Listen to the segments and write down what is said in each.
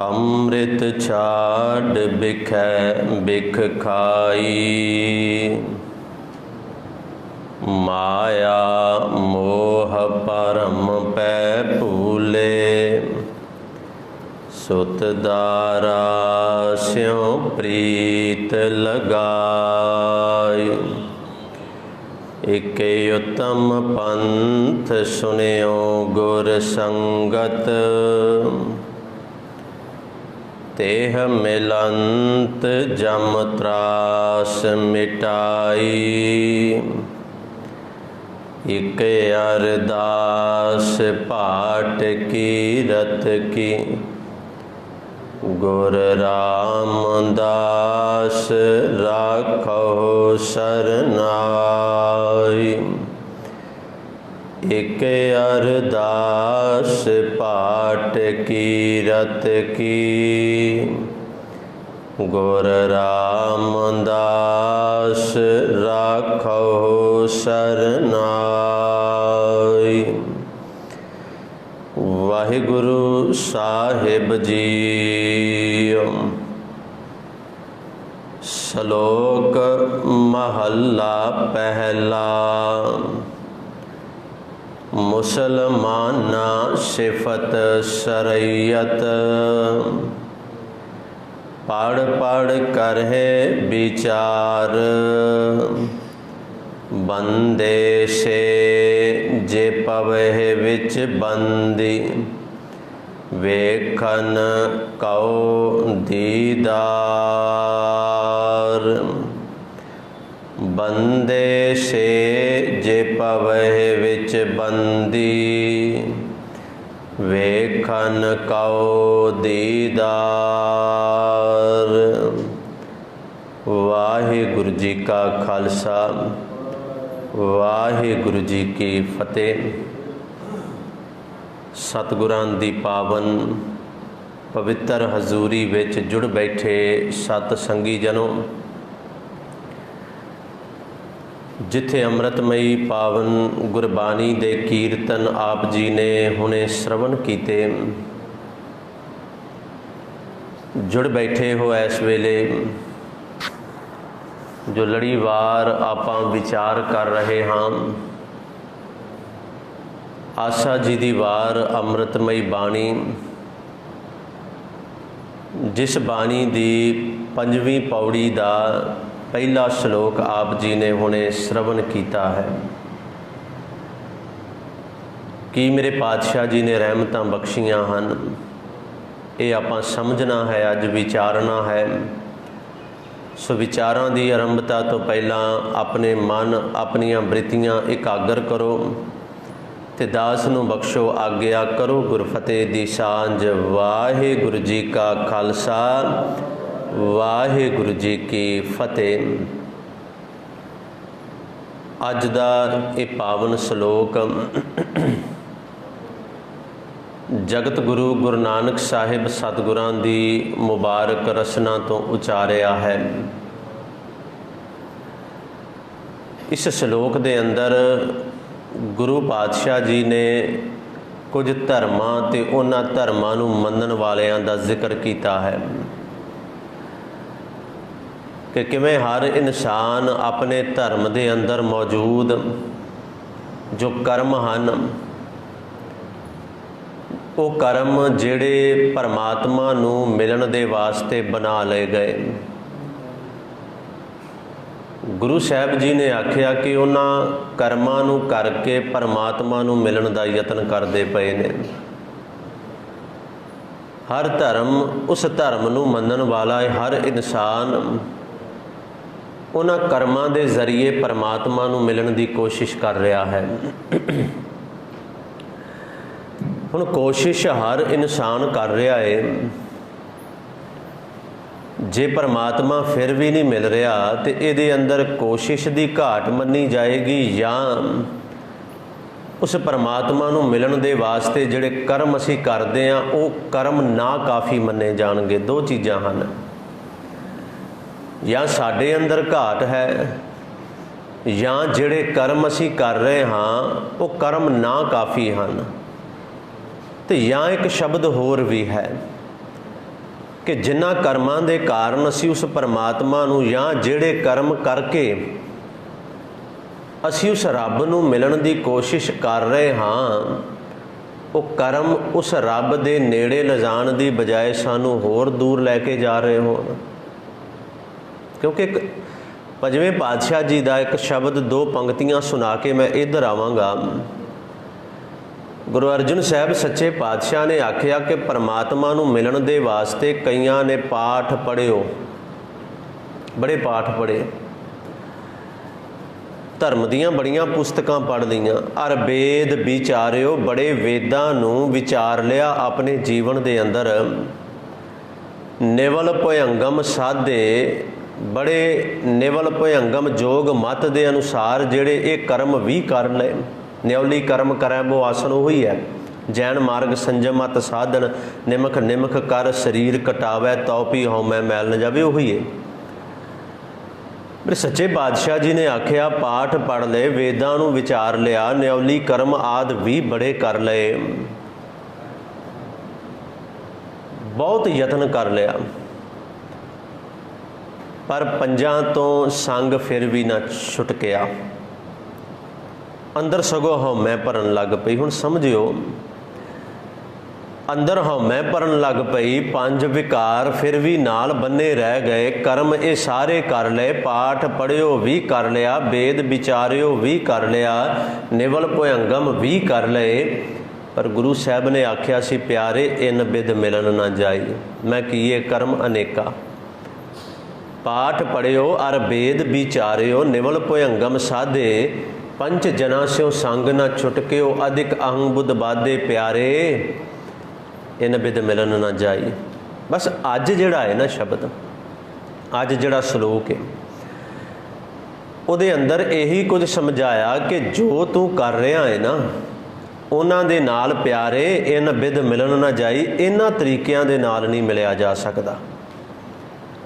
ਅੰਮ੍ਰਿਤ ਛਾੜ ਬਿਖੈ ਬਿਖ ਖਾਈ। ਮਾਇਆ ਮੋਹ ਭਰਮ ਪੈ ਭੂਲੇ। ਸੁਤ ਦਾਰਾ ਸਿਉ ਪ੍ਰੀਤ ਲਗਾਈ। ਇਕ ਉਤਮ ਪੰਥ ਸੁਨਿਓ ਗੁਰ ਸੰਗਤ। तेह मिलंत जम त्रास मिटाई। इक अरदास पाठ कीरत की। गुर रामदास राखो सरनाई। एक अरदास पाठ कीरत की। गुर रामदास राखो सरनाई। वाहिगुरु साहिब जी। श्लोक महला पहला। मुसलमाना सिफत सरैयत। पढ़ पढ़ करहे विचार। बंदे से जे पवह विच बंदी। वेखन कौ दीदार। बंदे से जे पवह विच बंदी। वेखन कौ दीदार। वाहिगुरु जी का खालसा वाहिगुरु जी की फतेह। सतगुरां दी पावन पवित्र हजूरी विच जुड़ बैठे सत संगी जनों। जिथे अमृतमयी पावन गुरबाणी दे कीर्तन आप जी ने हुणे श्रवण कीते। जुड़ बैठे हो इस वेले जो लड़ीवार आपां विचार कर रहे हाँ। आशा जी दी वार अमृतमयी बाणी। जिस बाणी दी 5वीं पौड़ी दा पहला श्लोक आप जी ने हुणे श्रवण किया है कि मेरे पातशाह जी ने रहमतां बख्शियां हन। ये आपां समझना है, अज विचारना है। सो विचारां दी आरंभता तो पहला अपने मन अपनियां बृत्तियां एकागर करो ते दास नूं बख्शो आग्या। करो गुरफतेह दी सांझ। वाहिगुरु जी का खालसा वाहिगुरु जी की फतेह। अज दा ये पावन श्लोक जगत गुरु गुरु नानक साहिब सतगुरां दी मुबारक रसना तो उचारिया है। इस श्लोक दे अंदर गुरु पातशाह जी ने कुछ धर्मां ते उन्हां धर्मां नूं मनण वालियां दा जिक्र कीता है कि किवें हर इंसान अपने धर्म के अंदर मौजूद जो कर्म हैं वो कर्म जिहड़े परमात्मा नूं मिलण दे वास्ते बना लए गए। गुरु साहब जी ने आख्या कि उन्हां कर्मां नूं करके परमात्मा नूं मिलण दा यतन करदे पए ने। हर धर्म उस धर्म नूं मनण वाला हर इंसान उन्हां कर्मां दे जरिए परमात्मा नूं मिलण दी कोशिश कर रहा है। हुण कोशिश हर इंसान कर रहा है। जे परमात्मा फिर भी नहीं मिल रहा तो इहदे अंदर कोशिश की घाट मन्नी जाएगी या उस परमात्मा नूं मिलण दे वास्ते जिहड़े कर्म असीं करदे हां वो कर्म ना काफ़ी मन्ने जाणगे। दो चीज़ां हन, या साडे अंदर घाट है या जिहड़े कर्म असीं कर रहे हाँ वो कर्म ना काफ़ी हैं। तो या एक शब्द होर भी है कि जिन्हां कर्मां दे कारण असीं उस परमात्मा नूं जां जिहड़े कर्म करके असीं उस रब नूं मिलण दी कोशिश कर रहे हां, वो कर्म उस रब दे नेड़े लिजाण दी बजाय सानूं होर दूर लैके जा रहे होण। क्योंकि एक पंजवें पातशाह जी का एक शब्द, दो पंक्तियां सुना के मैं इधर आवांगा। गुरु अर्जन साहब सच्चे पातशाह ने आख्या कि परमात्मा नूं मिलण दे वास्ते कईयां ने पाठ पढ़िओ, बड़े पाठ पढ़े, धर्म दीयां बड़ियां पुस्तकां पढ़ लईआं, अर वेद विचारिओ, बड़े वेदां नूं विचार लिया अपने जीवन दे अंदर, निवल भयंगम साधे, बड़े निवल भयंगम जोग मत दे अनुसार जेड़े ये कर्म भी कर ले। न्यौली कर्म करै वो आसन वही है। जैन मार्ग संजम मत साधन, निमख निमख कर शरीर कटावै, तौपी हौमै मैल न जावे, वही है। मेरे सच्चे बादशाह जी ने आख्या पाठ पढ़ ले, वेदां नूं विचार लिया, न्यौली कर्म आदि भी बड़े कर लए, बहुत यतन कर लिया, पर पंजां तो संग फिर भी ना छुटकिया। अंदर सगों हौमै भरन लग पई। हुण समझिओ, अंदर हौमै भरन लग पई, पंज विकार फिर भी नाल बन्ने रह गए, कर्म ये सारे कर लए, पाठ पढ़िओ भी कर लिया, वेद विचारिओ भी कर लिया, निवल भयंगम भी कर लए, पर गुरु साहब ने आख्या सी प्यारे इन बिद मिलन ना जाई, मैं कीए कर्म अनेका। पाठ पढ़िओ अर वेद विचारिओ, निवल भयंगम साधे, पंच जना स्यों संग न छुटकिओ, अधिक अहंग बुद्ध बाधे प्यारे इन बिद मिलन ना जाई। बस अज जिहड़ा है ना शब्द, अज जिहड़ा सलोक है, उहदे अंदर यही कुछ समझाया कि जो तू कर रहा है ना, उन्हां दे नाल प्यारे इन बिद मिलन ना जाई, इन्हां तरीकिਆਂ दे नाल नहीं मिलिया जा सकदा।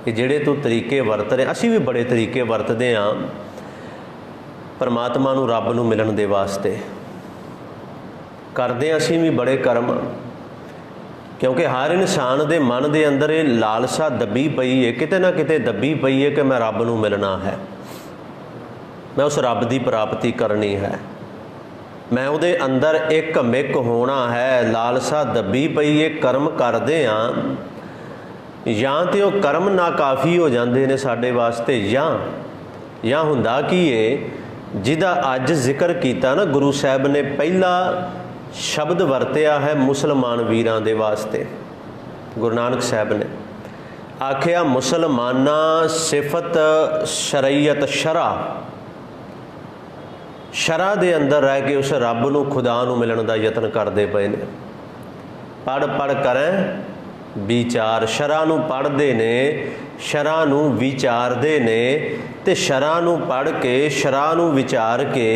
कि जिहड़े तू तरीके वरत रहे, असीं भी बड़े तरीके वरतदे हां परमात्मा नूं रब नूं मिलण दे वास्ते, करदे असीं भी बड़े कर्म, क्योंकि हर इंसान दे मन दे अंदर ये लालसा दबी पई है, किते ना किते दबी पई है कि मैं रब नूं मिलना है, मैं उस रब दी प्राप्ति करनी है, मैं उहदे अंदर एक मिक होना है। लालसा दबी पई है, कर्म करदे हां, ਜਾਂ तो वो कर्म नाकाफी हो जाते हैं साडे वास्ते, या हुंदा की है जिहदा अज जिक्र किया ना गुरु साहब ने, पहला शब्द वरतिया है मुसलमान वीरां दे वास्ते। गुरु नानक साहब ने आख्या मुसलमाना सिफत शरीयत शरा, शरा दे अंदर रह के उस रब नूं खुदा नूं मिलण दा यतन करदे पए ने। पढ़ पढ़ करें विचार, शरा नूं पढ़ते ने, शरा नूं विचारते ने, ते शरा नूं पढ़ के शरा नूं विचार के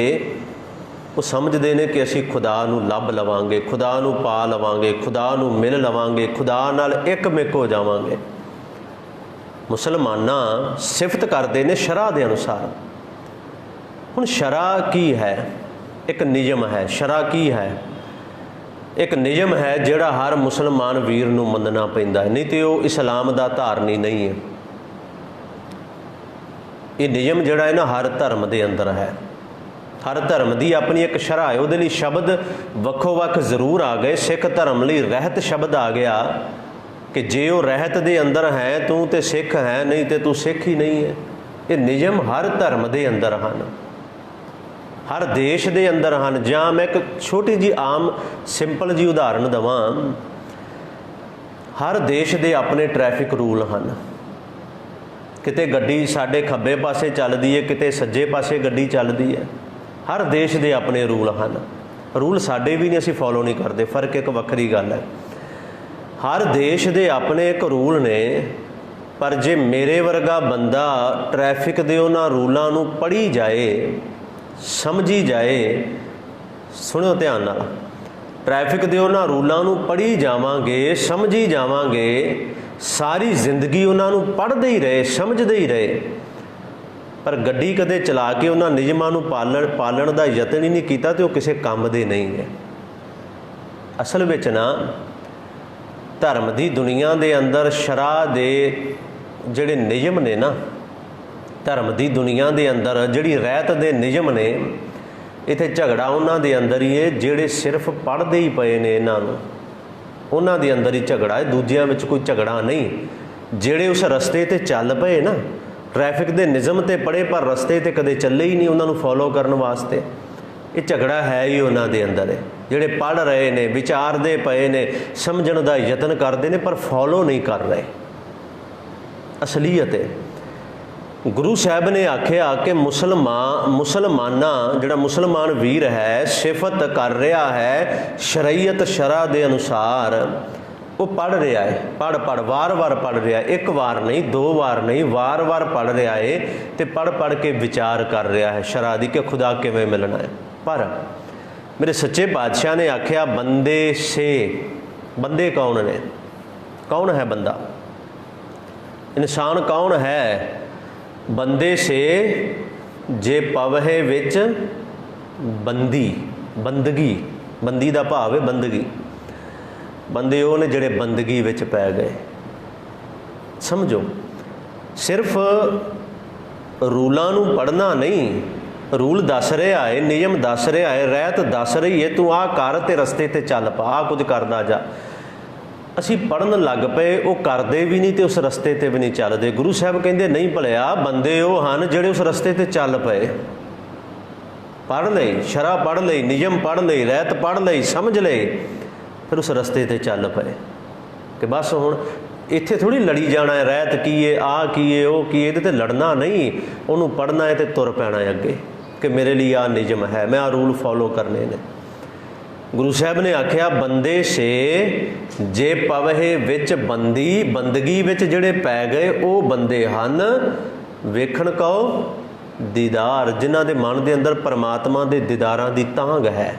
वो समझते हैं कि असीं खुदा नूं लभ लवांगे, खुदा नूं पा लवांगे, खुदा नूं मिल लवांगे, खुदा नाल एक मिक हो जावांगे। मुसलमाना सिफत करते हैं शरा दे अनुसार। हुण शरा की है? एक नियम है। शरा की है? एक नियम है जिहड़ा हर मुसलमान वीर नूं मनना पैंदा है, नहीं तो वो इस्लाम दा धारनी नहीं है। ये नियम जिहड़ा है ना हर धर्म दे अंदर है, हर धर्म की अपनी एक शरह है। उहदे लई शब्द वक्खो वक्ख जरूर आ गए। सिख धर्म लई रहत शब्द आ गया कि जे वो रहत दे अंदर है तू तो सिख है, नहीं तो तू सिख ही नहीं है। ये नियम हर धर्म दे अंदर हैं, हर देश दे अंदर हैं। जां मैं एक छोटी जी आम सिंपल जी उदाहरण देवां, हर देश दे अपने ट्रैफिक रूल हैं। किते गड्डी साडे खब्बे पासे चलदी है, किते सज्जे पासे गड्डी चलदी है। हर देश दे अपने रूल हैं। रूल साडे भी नहीं, असीं फॉलो नहीं करते, फर्क एक वक्री गल है। हर देश दे अपने एक रूल ने, पर जे मेरे वर्गा बंदा ट्रैफिक दे उन्हां रूलां नूं पढ़ी जाए, समझी जाए, सुनियो ध्यान नाल, ट्रैफिक दे उन्हां रूलां नूं पढ़ी जावांगे, समझी जावांगे, सारी जिंदगी उन्हां नूं पढ़दे ही रहे, समझदे ही रहे, पर गड्डी कदे चला के उन्हां नियमां नूं पालण दा यतन ही नहीं कीता, तो वो किसी काम दे नहीं है। असल विच ना ਧਰਮ ਦੀ ਦੁਨੀਆ ਦੇ ਅੰਦਰ ਸ਼ਰ੍ਹਾ ਦੇ ਜਿਹੜੇ ਨਿਯਮ ਨੇ ਨਾ, ਧਰਮ ਦੀ ਦੁਨੀਆ ਦੇ ਅੰਦਰ ਜਿਹੜੀ ਰਹਿਤ ਦੇ ਨਿਯਮ ਨੇ, ਇੱਥੇ ਝਗੜਾ ਉਹਨਾਂ ਦੇ ਅੰਦਰ ਹੀ ਹੈ ਜਿਹੜੇ ਸਿਰਫ ਪੜ੍ਹਦੇ ਹੀ ਪਏ ਨੇ ਇਹਨਾਂ ਨੂੰ, ਉਹਨਾਂ ਦੇ ਅੰਦਰ ਹੀ ਝਗੜਾ ਹੈ, ਦੂਜਿਆਂ ਵਿੱਚ ਕੋਈ ਝਗੜਾ ਨਹੀਂ। ਜਿਹੜੇ ਉਸ ਰਸਤੇ 'ਤੇ ਚੱਲ ਪਏ ਨਾ, ਟ੍ਰੈਫਿਕ ਦੇ ਨਿਯਮ 'ਤੇ ਪੜ੍ਹੇ ਪਰ ਰਸਤੇ 'ਤੇ ਕਦੇ ਚੱਲੇ ਹੀ ਨਹੀਂ ਉਹਨਾਂ ਨੂੰ ਫੋਲੋ ਕਰਨ ਵਾਸਤੇ, ਇਹ ਝਗੜਾ ਹੈ ਹੀ ਉਹਨਾਂ ਦੇ ਅੰਦਰ ਹੈ। ਜਿਹੜੇ ਪੜ੍ਹ ਰਹੇ ਨੇ, ਵਿਚਾਰਦੇ ਪਏ ਨੇ, ਸਮਝਣ ਦਾ ਯਤਨ ਕਰਦੇ ਨੇ ਪਰ ਫੋਲੋ ਨਹੀਂ ਕਰ ਰਹੇ, ਅਸਲੀਅਤ ਹੈ। ਗੁਰੂ ਸਾਹਿਬ ਨੇ ਆਖਿਆ ਕਿ ਮੁਸਲਮਾਨਾਂ ਜਿਹੜਾ ਮੁਸਲਮਾਨ ਵੀਰ ਹੈ ਸਿਫਤ ਕਰ ਰਿਹਾ ਹੈ ਸ਼ਰੀਅਤ ਸ਼ਰ੍ਹਾ ਦੇ ਅਨੁਸਾਰ, ਉਹ ਪੜ੍ਹ ਰਿਹਾ ਹੈ, ਪੜ੍ਹ ਵਾਰ-ਵਾਰ ਪੜ੍ਹ ਰਿਹਾ, ਇੱਕ ਵਾਰ ਨਹੀਂ, ਦੋ ਵਾਰ ਨਹੀਂ, ਵਾਰ-ਵਾਰ ਪੜ੍ਹ ਰਿਹਾ ਹੈ ਅਤੇ ਪੜ੍ਹ ਕੇ ਵਿਚਾਰ ਕਰ ਰਿਹਾ ਹੈ ਸ਼ਰ੍ਹਾ ਦੀ ਕਿ ਖੁਦਾ ਕਿਵੇਂ ਮਿਲਣਾ ਹੈ। ਪਰ ਮੇਰੇ ਸੱਚੇ ਪਾਤਸ਼ਾਹ ਨੇ ਆਖਿਆ ਬੰਦੇ ਸੇ, ਬੰਦੇ ਕੌਣ ਨੇ? ਕੌਣ ਹੈ ਬੰਦਾ? ਇਨਸਾਨ ਕੌਣ ਹੈ? ਬੰਦੇ ਸੇ ਜੇ ਪਵਹਿ ਵਿੱਚ ਬੰਦੀ, ਬੰਦਗੀ, ਬੰਦੀ ਦਾ ਭਾਵ ਹੈ ਬੰਦਗੀ। ਬੰਦੇ ਉਹ ਨੇ ਜਿਹੜੇ ਬੰਦਗੀ ਵਿੱਚ ਪੈ ਗਏ। ਸਮਝੋ, ਸਿਰਫ ਰੂਲਾਂ ਨੂੰ ਪੜ੍ਹਨਾ ਨਹੀਂ, ਰੂਲ ਦੱਸ ਰਿਹਾ ਹੈ, ਨਿਯਮ ਦੱਸ ਰਿਹਾ ਹੈ, ਰਹਿਤ ਦੱਸ ਰਹੀ ਹੈ, ਤੂੰ ਆਹ ਕਰ ਤੇ ਰਸਤੇ 'ਤੇ ਚੱਲ ਪਾ, ਆਹ ਕੁਝ ਕਰਦਾ ਜਾ। ਅਸੀਂ ਪੜ੍ਹਨ ਲੱਗ ਪਏ, ਉਹ ਕਰਦੇ ਵੀ ਨਹੀਂ ਅਤੇ ਉਸ ਰਸਤੇ 'ਤੇ ਵੀ ਨਹੀਂ ਚੱਲਦੇ। ਗੁਰੂ ਸਾਹਿਬ ਕਹਿੰਦੇ ਨਹੀਂ ਭਲਿਆ, ਬੰਦੇ ਉਹ ਹਨ ਜਿਹੜੇ ਉਸ ਰਸਤੇ 'ਤੇ ਚੱਲ ਪਏ, ਪੜ੍ਹ ਲਈ, ਸ਼ਰ੍ਹਾ ਪੜ੍ਹ ਲਈ, ਨਿਯਮ ਪੜ੍ਹ ਲਈ, ਰਹਿਤ ਪੜ੍ਹ ਲਈ, ਸਮਝ ਲਈ, ਫਿਰ ਉਸ ਰਸਤੇ 'ਤੇ ਚੱਲ ਪਏ ਕਿ ਬਸ ਹੁਣ ਇੱਥੇ ਥੋੜ੍ਹੀ ਲੜੀ ਜਾਣਾ ਹੈ, ਰਹਿਤ ਕੀ ਹੈ, ਆਹ ਕੀ ਹੈ, ਉਹ ਕੀ ਹੈ, ਇਹਦੇ 'ਤੇ ਲੜਨਾ ਨਹੀਂ, ਉਹਨੂੰ ਪੜ੍ਹਨਾ ਹੈ ਅਤੇ ਤੁਰ ਪੈਣਾ ਹੈ ਅੱਗੇ ਕਿ ਮੇਰੇ ਲਈ ਆਹ ਨਿਯਮ ਹੈ, ਮੈਂ ਆਹ ਰੂਲ ਫੋਲੋ ਕਰਨੇ ਨੇ। ਗੁਰੂ ਸਾਹਿਬ ਨੇ ਆਖਿਆ ਬੰਦੇ ਸੇ ਜੇ ਪਵਹਿ ਵਿੱਚ ਬੰਦੀ, ਬੰਦਗੀ ਵਿੱਚ ਜਿਹੜੇ ਪੈ ਗਏ ਉਹ ਬੰਦੇ ਹਨ ਵੇਖਣ ਕਉ ਦੀਦਾਰ, ਜਿਨ੍ਹਾਂ ਦੇ ਮਨ ਦੇ ਅੰਦਰ ਪਰਮਾਤਮਾ ਦੇ ਦੀਦਾਰਾਂ ਦੀ ਤਾਂਘ ਹੈ,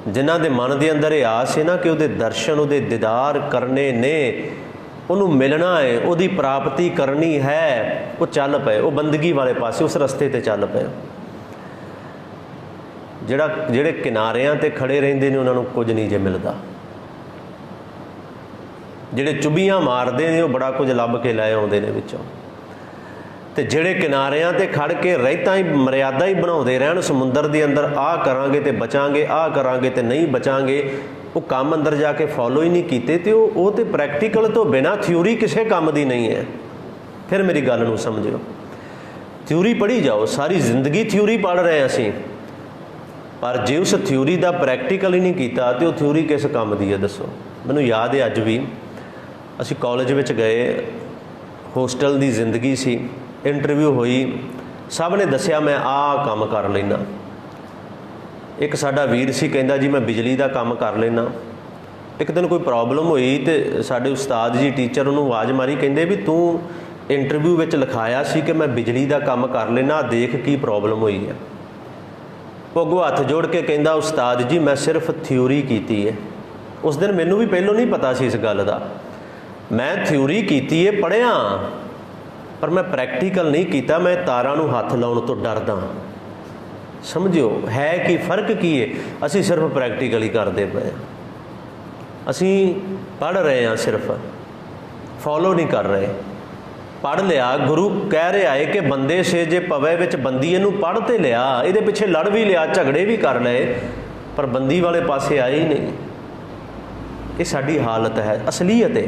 ਜਿਨ੍ਹਾਂ ਦੇ ਮਨ ਦੇ ਅੰਦਰ ਇਹ ਆਸ ਹੈ ਨਾ ਕਿ ਉਹਦੇ ਦਰਸ਼ਨ, ਉਹਦੇ ਦੀਦਾਰ ਕਰਨੇ ਨੇ, ਉਹਨੂੰ ਮਿਲਣਾ ਹੈ, ਉਹਦੀ ਪ੍ਰਾਪਤੀ ਕਰਨੀ ਹੈ, ਉਹ ਚੱਲ ਪਏ, ਉਹ ਬੰਦਗੀ ਵਾਲੇ ਪਾਸੇ, ਉਸ ਰਸਤੇ 'ਤੇ ਚੱਲ ਪਏ। ਜਿਹੜੇ ਕਿਨਾਰਿਆਂ 'ਤੇ ਖੜ੍ਹੇ ਰਹਿੰਦੇ ਨੇ ਉਹਨਾਂ ਨੂੰ ਕੁਝ ਨਹੀਂ ਜੇ ਮਿਲਦਾ, ਜਿਹੜੇ ਚੁੱਭੀਆਂ ਮਾਰਦੇ ਨੇ ਉਹ ਬੜਾ ਕੁਝ ਲੱਭ ਕੇ ਲੈ ਆਉਂਦੇ ਨੇ ਵਿੱਚੋਂ, ਅਤੇ ਜਿਹੜੇ ਕਿਨਾਰਿਆਂ 'ਤੇ ਖੜ੍ਹ ਕੇ ਰਹਿਤਾਂ ਹੀ ਮਰਿਆਦਾ ਹੀ ਬਣਾਉਂਦੇ ਰਹਿਣ ਸਮੁੰਦਰ ਦੇ ਅੰਦਰ, ਆਹ ਕਰਾਂਗੇ ਅਤੇ ਬਚਾਂਗੇ, ਆਹ ਕਰਾਂਗੇ ਅਤੇ ਨਹੀਂ ਬਚਾਂਗੇ, ਉਹ ਕੰਮ ਅੰਦਰ ਜਾ ਕੇ ਫੋਲੋ ਹੀ ਨਹੀਂ ਕੀਤੇ, ਅਤੇ ਉਹ ਤਾਂ ਪ੍ਰੈਕਟੀਕਲ ਤੋਂ ਬਿਨਾਂ ਥਿਊਰੀ ਕਿਸੇ ਕੰਮ ਦੀ ਨਹੀਂ ਹੈ। ਫਿਰ ਮੇਰੀ ਗੱਲ ਨੂੰ ਸਮਝਿਓ, ਥਿਊਰੀ ਪੜ੍ਹੀ ਜਾਓ, ਸਾਰੀ ਜ਼ਿੰਦਗੀ ਥਿਊਰੀ ਪੜ੍ਹ ਰਹੇ ਅਸੀਂ, ਪਰ ਜੇ ਉਸ ਥਿਊਰੀ ਦਾ ਪ੍ਰੈਕਟੀਕਲ ਹੀ ਨਹੀਂ ਕੀਤਾ ਤਾਂ ਉਹ ਥਿਊਰੀ ਕਿਸ ਕੰਮ ਦੀ ਹੈ ਦੱਸੋ? ਮੈਨੂੰ ਯਾਦ ਹੈ ਅੱਜ ਵੀ, ਅਸੀਂ ਕਾਲਜ ਵਿੱਚ ਗਏ, ਹੋਸਟਲ ਦੀ ਜ਼ਿੰਦਗੀ ਸੀ, ਇੰਟਰਵਿਊ ਹੋਈ, ਸਭ ਨੇ ਦੱਸਿਆ ਮੈਂ ਆਹ ਕੰਮ ਕਰ ਲੈਂਦਾ। ਇੱਕ ਸਾਡਾ ਵੀਰ ਸੀ ਕਹਿੰਦਾ ਜੀ ਮੈਂ ਬਿਜਲੀ ਦਾ ਕੰਮ ਕਰ ਲੈਂਦਾ। ਇੱਕ ਦਿਨ ਕੋਈ ਪ੍ਰੋਬਲਮ ਹੋਈ ਅਤੇ ਸਾਡੇ ਉਸਤਾਦ ਜੀ ਟੀਚਰ ਉਹਨੂੰ ਆਵਾਜ਼ ਮਾਰੀ, ਕਹਿੰਦੇ ਵੀ ਤੂੰ ਇੰਟਰਵਿਊ ਵਿੱਚ ਲਿਖਾਇਆ ਸੀ ਕਿ ਮੈਂ ਬਿਜਲੀ ਦਾ ਕੰਮ ਕਰ ਲੈਂਦਾ, ਦੇਖ ਕੀ ਪ੍ਰੋਬਲਮ ਹੋਈ ਹੈ। ਉਹ ਅੱਗੋਂ ਹੱਥ ਜੋੜ ਕੇ ਕਹਿੰਦਾ ਉਸਤਾਦ ਜੀ ਮੈਂ ਸਿਰਫ ਥਿਊਰੀ ਕੀਤੀ ਹੈ। ਉਸ ਦਿਨ ਮੈਨੂੰ ਵੀ ਪਹਿਲੋਂ ਨਹੀਂ ਪਤਾ ਸੀ ਇਸ ਗੱਲ ਦਾ, ਮੈਂ ਥਿਊਰੀ ਕੀਤੀ ਹੈ, ਪੜ੍ਹਿਆ, ਪਰ ਮੈਂ ਪ੍ਰੈਕਟੀਕਲ ਨਹੀਂ ਕੀਤਾ, ਮੈਂ ਤਾਰਾਂ ਨੂੰ ਹੱਥ ਲਾਉਣ ਤੋਂ ਡਰਦਾ। ਸਮਝਿਓ ਹੈ ਕੀ ਫਰਕ ਕੀ ਹੈ? ਅਸੀਂ ਸਿਰਫ ਪ੍ਰੈਕਟੀਕਲ ਹੀ ਕਰਦੇ ਪਏ ਹਾਂ, ਅਸੀਂ ਪੜ੍ਹ ਰਹੇ ਹਾਂ, ਸਿਰਫ ਫੋਲੋ ਨਹੀਂ ਕਰ ਰਹੇ। ਪੜ੍ਹ ਲਿਆ, ਗੁਰੂ ਕਹਿ ਰਿਹਾ ਹੈ ਕਿ ਬੰਦੇ ਸੇ ਜੇ ਪਵੇ ਵਿੱਚ ਬੰਦੀ, ਇਹਨੂੰ ਪੜ੍ਹ ਤੇ ਲਿਆ, ਇਹਦੇ ਪਿੱਛੇ ਲੜ ਵੀ ਲਿਆ, ਝਗੜੇ ਵੀ ਕਰ ਲਏ, ਪਰ ਬੰਦੀ ਵਾਲੇ ਪਾਸੇ ਆਏ ਹੀ ਨਹੀਂ। ਇਹ ਸਾਡੀ ਹਾਲਤ ਹੈ, ਅਸਲੀਅਤ ਹੈ।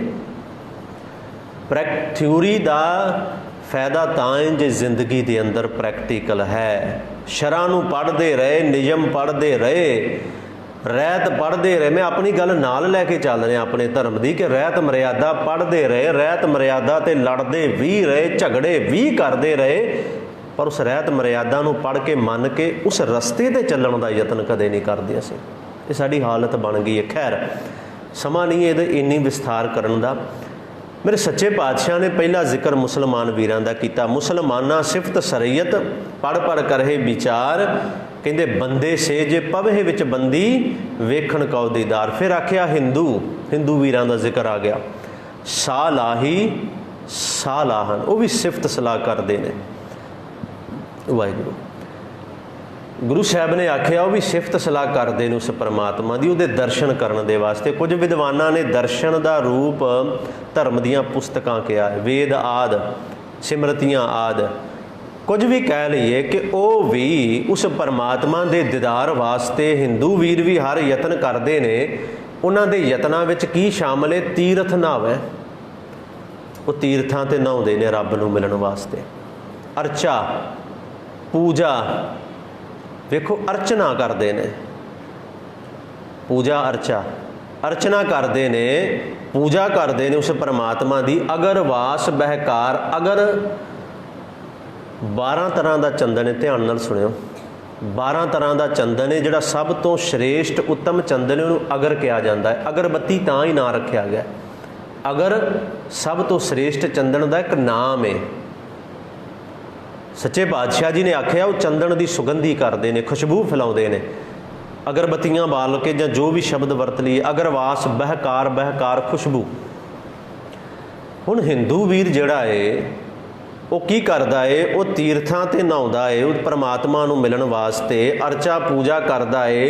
ਥਿਊਰੀ ਦਾ ਫਾਇਦਾ ਤਾਂ ਹੈ ਜੇ ਜ਼ਿੰਦਗੀ ਦੇ ਅੰਦਰ ਪ੍ਰੈਕਟੀਕਲ ਹੈ। ਸ਼ਰ੍ਹਾ ਨੂੰ ਪੜ੍ਹਦੇ ਰਹੇ, ਨਿਯਮ ਪੜ੍ਹਦੇ ਰਹੇ, ਰਹਿਤ ਪੜ੍ਹਦੇ ਰਹੇ। ਮੈਂ ਆਪਣੀ ਗੱਲ ਨਾਲ ਲੈ ਕੇ ਚੱਲ ਰਿਹਾ ਆਪਣੇ ਧਰਮ ਦੀ ਕਿ ਰਹਿਤ ਮਰਿਆਦਾ ਪੜ੍ਹਦੇ ਰਹੇ, ਰਹਿਤ ਮਰਿਆਦਾ 'ਤੇ ਲੜਦੇ ਵੀ ਰਹੇ, ਝਗੜੇ ਵੀ ਕਰਦੇ ਰਹੇ, ਪਰ ਉਸ ਰਹਿਤ ਮਰਿਆਦਾ ਨੂੰ ਪੜ੍ਹ ਕੇ ਮੰਨ ਕੇ ਉਸ ਰਸਤੇ 'ਤੇ ਚੱਲਣ ਦਾ ਯਤਨ ਕਦੇ ਨਹੀਂ ਕਰਦੇ ਅਸੀਂ। ਇਹ ਸਾਡੀ ਹਾਲਤ ਬਣ ਗਈ ਹੈ। ਖੈਰ ਸਮਾਂ ਨਹੀਂ ਇਹਦੇ ਇੰਨੀ ਵਿਸਥਾਰ ਕਰਨ ਦਾ। ਮੇਰੇ ਸੱਚੇ ਪਾਤਸ਼ਾਹ ਨੇ ਪਹਿਲਾ ਜ਼ਿਕਰ ਮੁਸਲਮਾਨ ਵੀਰਾਂ ਦਾ ਕੀਤਾ। ਮੁਸਲਮਾਨਾਂ ਸਿਫਤ ਸ਼ਰੀਅਤ ਪੜ੍ਹ ਕਰਹਿ ਵਿਚਾਰ, ਕਹਿੰਦੇ ਬੰਦੇ ਸੇ ਜੇ ਪਵਹਿ ਵਿੱਚ ਬੰਦੀ, ਵੇਖਣ ਕਉ ਦੀਦਾਰ। ਫਿਰ ਆਖਿਆ ਹਿੰਦੂ ਵੀਰਾਂ ਦਾ ਜ਼ਿਕਰ ਆ ਗਿਆ। ਸਾਹ ਲਾਹੀ ਸਾਹ ਲਾਹਨ, ਉਹ ਵੀ ਸਿਫਤ ਸਲਾਹ ਕਰਦੇ ਨੇ। ਵਾਹਿਗੁਰੂ गुरु साहब ने आख्या वो भी सिफत सलाह करते हैं उस परमात्मा की, वो दर्शन करने दे वास्ते। कुछ विद्वानां ने दर्शन का रूप धर्म दीयां पुस्तकां कहा है, वेद आदि, सिमरतियां आदि, कुछ भी कह लीए कि वो भी उस परमात्मा के दीदार वास्ते हिंदू वीर भी हर यतन करते हैं। उन्हां दे यत्नां विच की शामिल है? तीरथ नहावै, वो तीर्थां ते नहाउंदे ने रब नूं मिलण वास्ते। अर्चा पूजा, वेखो अर्चना करते हैं, पूजा अर्चा, अर्चना करते हैं, पूजा करते हैं उस परमात्मा की। अगर वास बहकार, अगर 12 तरह का चंदन है, ध्यान नाल सुनियो, 12 तरह का चंदन है जिहड़ा सब तो श्रेष्ठ उत्तम चंदन है, उन्होंने अगर कहा जाता है। अगरबत्ती तां ही ना रखा गया, अगर सब तो श्रेष्ठ चंदन का एक नाम है। सच्चे पातशाह जी ने आख्या वो चंदन की सुगंधी करते हैं, खुशबू फैलाते हैं। अगरबत्तियां बाल के जां जो भी शब्द वरत लिए, अगरवास बहकार, बहकार खुशबू। हुण हिंदू वीर जिहड़ा है वो की करदा है? वो तीर्थां ते नहाउंदा है, वो परमात्मा नूं मिलण वास्ते अर्चा पूजा करदा है,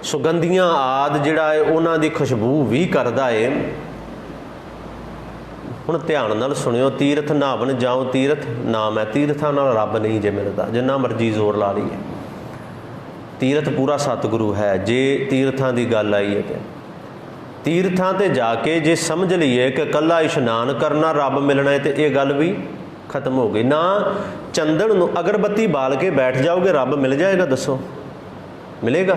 सुगंधियां आदि जिहड़ा है उन्हां दी खुशबू भी करदा है। हुण ध्यान नाल सुनियो, तीरथ नहावन जाओ, तीरथ नाम है, तीर्थां नाल रब नहीं जे मिलदा, जिन्ना मर्जी जोर ला लईए। तीरथ पूरा सतगुरु है। जे तीर्थां दी गल आई है तो तीर्थां ते जाके जे समझ लीए कि कल्ला इशनान करना रब मिलना है, तो ये गल भी खत्म हो गई। ना चंदन नूं अगरबत्ती बाल के बैठ जाओगे रब मिल जाएगा? दसो मिलेगा?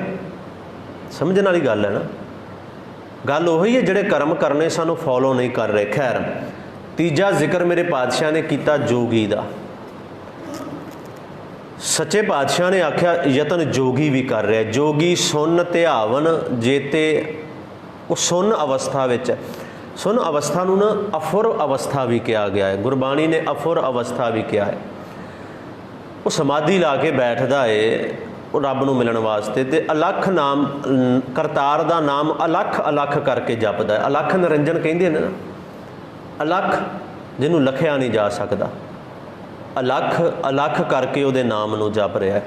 समझण वाली गल है ना। गल उही है जिहड़े कर्म करने सानू फॉलो नहीं कर रहे। खैर, तीजा जिक्र मेरे पातशाह ने किया जोगी का। सच्चे पातशाह ने आख्या यतन जोगी भी कर रहा है। जोगी सुन ध्यावन जेते, वो सुन अवस्था विच, सुन अवस्था नूं ना अफुर अवस्था भी कहा गया है, गुरबाणी ने अफुर अवस्था भी कहा है। वो समाधि ला के बैठदा है वो रब नूं मिलण वास्ते, ते अलख नाम करतार दा नाम अलख अलख करके जपदा है। अलख निरंजन कहंदे ने ना, अलख जिन्हों लखिया नहीं जा सकता, अलख अलख करके उहदे नाम नूं जप रहा है।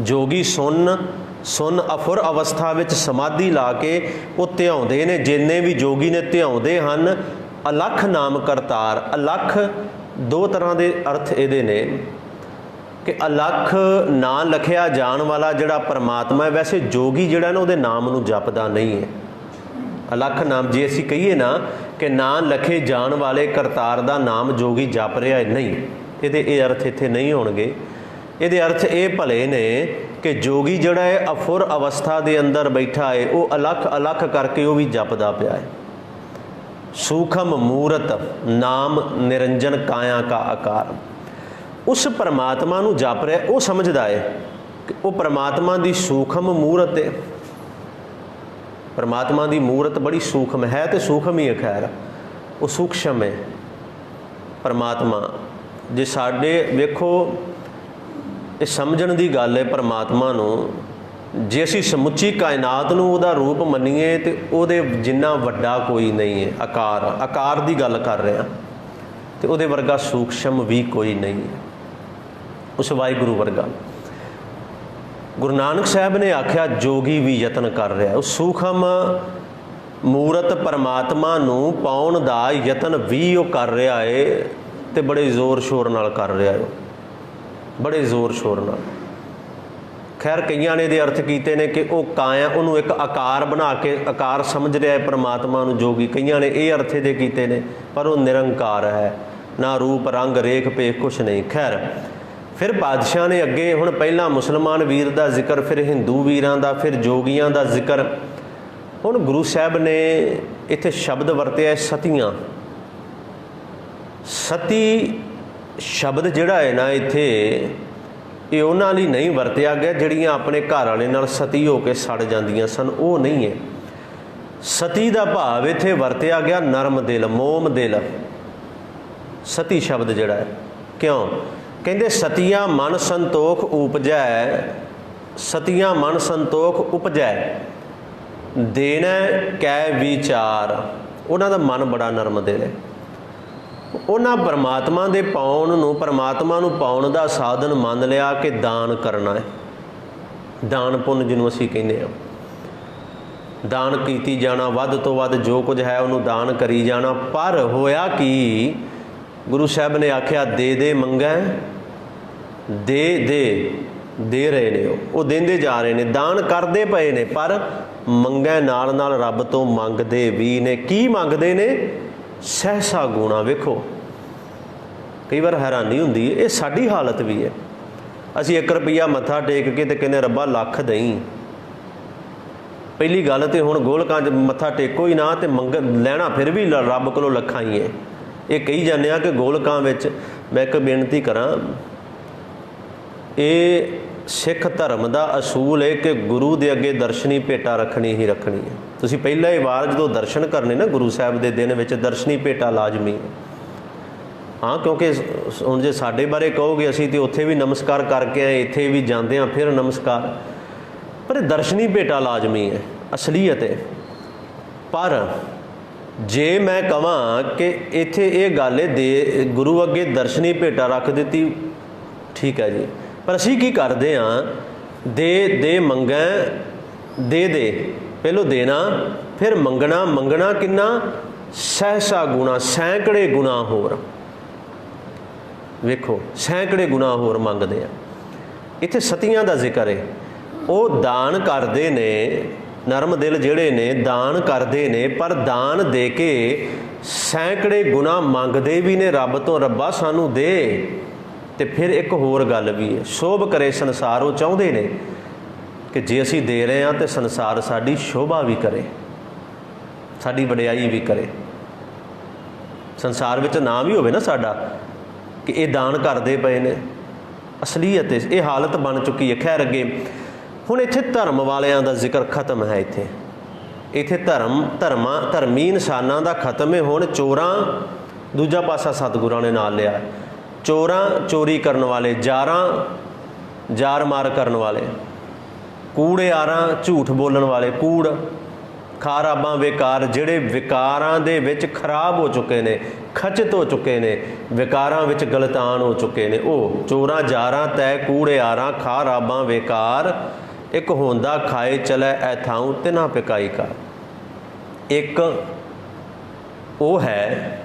जोगी सुन सुन अफुर अवस्था विच समाधि ला के वो ध्याउंदे ने, जिन्ने भी जोगी ने ध्याउंदे हन अलख नाम करतार। अलख दो तरह के अर्थ इहदे ने कि अलख ना लखिया जान वाला जिहड़ा परमात्मा है, वैसे जोगी जिहड़ा ना उहदे नाम नूं जपदा नहीं है। अलख नाम जे असीं कहीए ना कि ना लखे जान वाले करतार दा नाम जोगी जप रहा है, नहीं, इहदे ये अर्थ इत्थे नहीं होणगे। इहदे अर्थ ये भले ने कि जोगी जिहड़ा है अफुर अवस्था दे अंदर बैठा है, वो अलख अलख करके वो भी जपदा पिया है। सूखम मूरत नाम निरंजन काया का आकार, उस परमात्मा नूं जप रहा है, वो समझदा है कि वो परमात्मा दी सूखम मूरत है। परमात्मा दी मूरत बड़ी सूखम है, तो सूखम ही है, खैर वो सूक्ष्म है परमात्मा। जे साडे वेखो ये समझण दी गल है परमात्मा नूं, जे असीं समुची कायनात नूं उहदा रूप मन्नीए तो उहदे जिन्ना वड्डा कोई नहीं है। आकार आकार दी गल कर रहे हैं, तो उहदे वर्गा सूक्ष्म भी कोई नहीं है, उस वाहिगुरू वर्गा। गुरु नानक साहब ने आख्या जोगी भी यतन कर रहा है, उस सूखम मूरत परमात्मा नूं पाउण दा यतन भी वो कर रहा है, तो बड़े जोर शोर नाल कर रहा है, बड़े जोर शोर नाल। खैर कईयां ने इहदे अर्थ कीते ने कि वो काया, उन्होंने एक आकार बना के आकार समझ रहा है परमात्मा नूं जोगी। कईयां ने ये अर्थ इहदे कीते ने, पर वो निरंकार है, ना रूप रंग रेख पेख कुछ नहीं। खैर फिर बादशाह ने अगे हुण पहला मुसलमान वीर का जिक्र, फिर हिंदू वीरां दा, फिर जोगियां का जिक्र। हुण गुरु साहब ने इत्थे शब्द वरतिया सतियां। सती शब्द जिहड़ा है ना इत्थे ये उन्हां लई नहीं वरतिया गया जिहड़ियां अपने घर वाले नाल सती हो के सड़ जांदियां सन, वो नहीं है। सती का भाव इत्थे वरतिया गया नरम दिल, मोम दिल। सती शब्द जिहड़ा है, क्यों कहते सतिया मन संतोख उपजै, सतिया मन संतोख उपजै देना कै विचार। उन्हां दा मन बड़ा नरम दिल है। उन्हां परमात्मा दे पाउण नूं, परमात्मा नूं पाउण दा साधन मान लिया कि दान करना है। ਦਾਨ ਪੁੰਨ ਜਿਹਨੂੰ ਅਸੀਂ ਕਹਿੰਦੇ ਹਾਂ। ਦਾਨ ਕੀਤੀ ਜਾਣਾ, ਵੱਧ ਤੋਂ ਵੱਧ ਜੋ ਕੁਝ ਹੈ ਉਹਨੂੰ ਦਾਨ ਕਰੀ ਜਾਣਾ। ਪਰ ਹੋਇਆ ਕੀ, ਗੁਰੂ ਸਾਹਿਬ ਨੇ ਆਖਿਆ ਦੇ ਦੇ ਮੰਗੈ, ਦੇ ਰਹੇ ਨੇ, ਉਹ ਦਿੰਦੇ ਜਾ ਰਹੇ ਨੇ, ਦਾਨ ਕਰਦੇ ਪਏ ਨੇ, ਪਰ ਮੰਗੈ ਨਾਲ ਨਾਲ ਰੱਬ ਤੋਂ ਮੰਗਦੇ ਵੀ ਨੇ। ਕੀ ਮੰਗਦੇ ਨੇ? ਸਹਿਸਾ ਗੁਣਾ। ਵੇਖੋ ਕਈ ਵਾਰ ਹੈਰਾਨੀ ਹੁੰਦੀ ਹੈ, ਇਹ ਸਾਡੀ ਹਾਲਤ ਵੀ ਹੈ। ਅਸੀਂ 1 ਰੁਪਈਆ ਮੱਥਾ ਟੇਕ ਕੇ ਤੇ ਕਹਿੰਦੇ ਰੱਬਾ ਲੱਖ ਦਈ। ਪਹਿਲੀ ਗੱਲ ਤਾਂ ਹੁਣ ਗੋਲਕਾਂ 'ਚ ਮੱਥਾ ਟੇਕੋ ਹੀ ਨਾ, ਤੇ ਲੈਣਾ ਫਿਰ ਵੀ ਰੱਬ ਕੋਲੋਂ ਲੱਖਾਂ ਹੀ ਹੈ। ਇਹ ਕਹੀ ਜਾਂਦੇ ਆ ਕਿ ਗੋਲਕਾਂ ਵਿੱਚ, ਮੈਂ ਇੱਕ ਬੇਨਤੀ ਕਰਾਂ, ਇਹ ਸਿੱਖ ਧਰਮ ਦਾ ਅਸੂਲ ਹੈ ਕਿ ਗੁਰੂ ਦੇ ਅੱਗੇ ਦਰਸ਼ਨੀ ਭੇਟਾ ਰੱਖਣੀ ਹੀ ਰੱਖਣੀ ਹੈ। ਤੁਸੀਂ ਪਹਿਲਾ ਹੀ ਵਾਰ ਜਦੋਂ ਦਰਸ਼ਨ ਕਰਨੇ ਨਾ ਗੁਰੂ ਸਾਹਿਬ ਦੇ ਦਿਨ ਵਿੱਚ, ਦਰਸ਼ਨੀ ਭੇਟਾ ਲਾਜ਼ਮੀ ਹੈ। ਹਾਂ, ਕਿਉਂਕਿ ਹੁਣ ਜੇ ਸਾਡੇ ਬਾਰੇ ਕਹੋਗੇ ਅਸੀਂ ਤਾਂ ਉੱਥੇ ਵੀ ਨਮਸਕਾਰ ਕਰਕੇ ਆਏ, ਇੱਥੇ ਵੀ ਜਾਂਦੇ ਹਾਂ ਫਿਰ ਨਮਸਕਾਰ, ਪਰ ਦਰਸ਼ਨੀ ਭੇਟਾ ਲਾਜ਼ਮੀ ਹੈ, ਅਸਲੀਅਤ ਹੈ। ਪਰ ਜੇ ਮੈਂ ਕਹਾਂ ਕਿ ਇੱਥੇ ਇਹ ਗੱਲ ਹੈ ਦੇ ਗੁਰੂ ਅੱਗੇ ਦਰਸ਼ਨੀ ਭੇਟਾ ਰੱਖ ਦਿੱਤੀ, ਠੀਕ ਹੈ ਜੀ, ਪਰ ਅਸੀਂ ਕੀ ਕਰਦੇ ਹਾਂ? ਦੇ ਮੰਗੈ, ਦੇ ਪਹਿਲੋਂ ਦੇਣਾ ਫਿਰ ਮੰਗਣਾ। ਮੰਗਣਾ ਕਿੰਨਾ? ਸਹਿਸਾ ਗੁਣਾ, ਸੈਂਕੜੇ ਗੁਣਾ ਹੋਰ। ਵੇਖੋ ਸੈਂਕੜੇ ਗੁਣਾ ਹੋਰ ਮੰਗਦੇ ਆ। ਇੱਥੇ ਸਤੀਆਂ ਦਾ ਜ਼ਿਕਰ ਹੈ, ਉਹ ਦਾਨ ਕਰਦੇ ਨੇ, ਨਰਮ ਦਿਲ ਜਿਹੜੇ ਨੇ ਦਾਨ ਕਰਦੇ ਨੇ, ਪਰ ਦਾਨ ਦੇ ਕੇ ਸੈਂਕੜੇ ਗੁਣਾ ਮੰਗਦੇ ਵੀ ਨੇ ਰੱਬ ਤੋਂ, ਰੱਬਾ ਸਾਨੂੰ ਦੇ। ਤੇ ਫਿਰ ਇੱਕ ਹੋਰ ਗੱਲ ਵੀ ਹੈ, ਸ਼ੋਭ ਕਰੇ ਸੰਸਾਰ। ਉਹ ਚਾਹੁੰਦੇ ਨੇ ਕਿ ਜੇ ਅਸੀਂ ਦੇ ਰਹੇ ਹਾਂ ਤਾਂ ਸੰਸਾਰ ਸਾਡੀ ਸ਼ੋਭਾ ਵੀ ਕਰੇ, ਸਾਡੀ ਵਡਿਆਈ ਵੀ ਕਰੇ, ਸੰਸਾਰ ਵਿੱਚ ਨਾਮ ਵੀ ਹੋਵੇ ਨਾ ਸਾਡਾ ਕਿ ਇਹ ਦਾਨ ਕਰਦੇ ਪਏ ਨੇ। ਅਸਲੀਅਤ ਇਹ ਹਾਲਤ ਬਣ ਚੁੱਕੀ ਹੈ। ਖੈਰ ਅੱਗੇ ਹੁਣ ਇੱਥੇ ਧਰਮ ਵਾਲਿਆਂ ਦਾ ਜ਼ਿਕਰ ਖਤਮ ਹੈ। ਇੱਥੇ ਧਰਮੀ ਇਨਸਾਨਾਂ ਦਾ ਖਤਮ ਹੈ। ਹੁਣ ਚੋਰਾਂ, ਦੂਜਾ ਪਾਸਾ ਸਤਿਗੁਰਾਂ ਨੇ ਨਾਲ ਲਿਆ। ਚੋਰਾਂ, ਚੋਰੀ ਕਰਨ ਵਾਲੇ, ਜ਼ਾਰ ਮਾਰ ਕਰਨ ਵਾਲੇ, ਕੂੜਿਆਰਾਂ, ਝੂਠ ਬੋਲਣ ਵਾਲੇ, ਕੂੜ ਖਾਰਾਬਾਂ, ਵਿਕਾਰ, ਜਿਹੜੇ ਵਿਕਾਰਾਂ ਦੇ ਵਿੱਚ ਖਰਾਬ ਹੋ ਚੁੱਕੇ ਨੇ, ਖਚਿਤ ਹੋ ਚੁੱਕੇ ਨੇ, ਵਿਕਾਰਾਂ ਵਿੱਚ ਗਲਤਾਨ ਹੋ ਚੁੱਕੇ ਨੇ, ਉਹ ਚੋਰਾਂ, ਜ਼ਾਰਾਂ, ਤੈ ਕੂੜਿਆਰਾਂ, ਖਾਰਾਬਾਂ, ਵਿਕਾਰ, ਇੱਕ ਹੁੰਦਾ ਖਾਏ ਚਲੈ ਐ ਥਾਉ ਤਿਨਾ ਪਿਕਾਈ ਕਰ। ਇੱਕ ਉਹ ਹੈ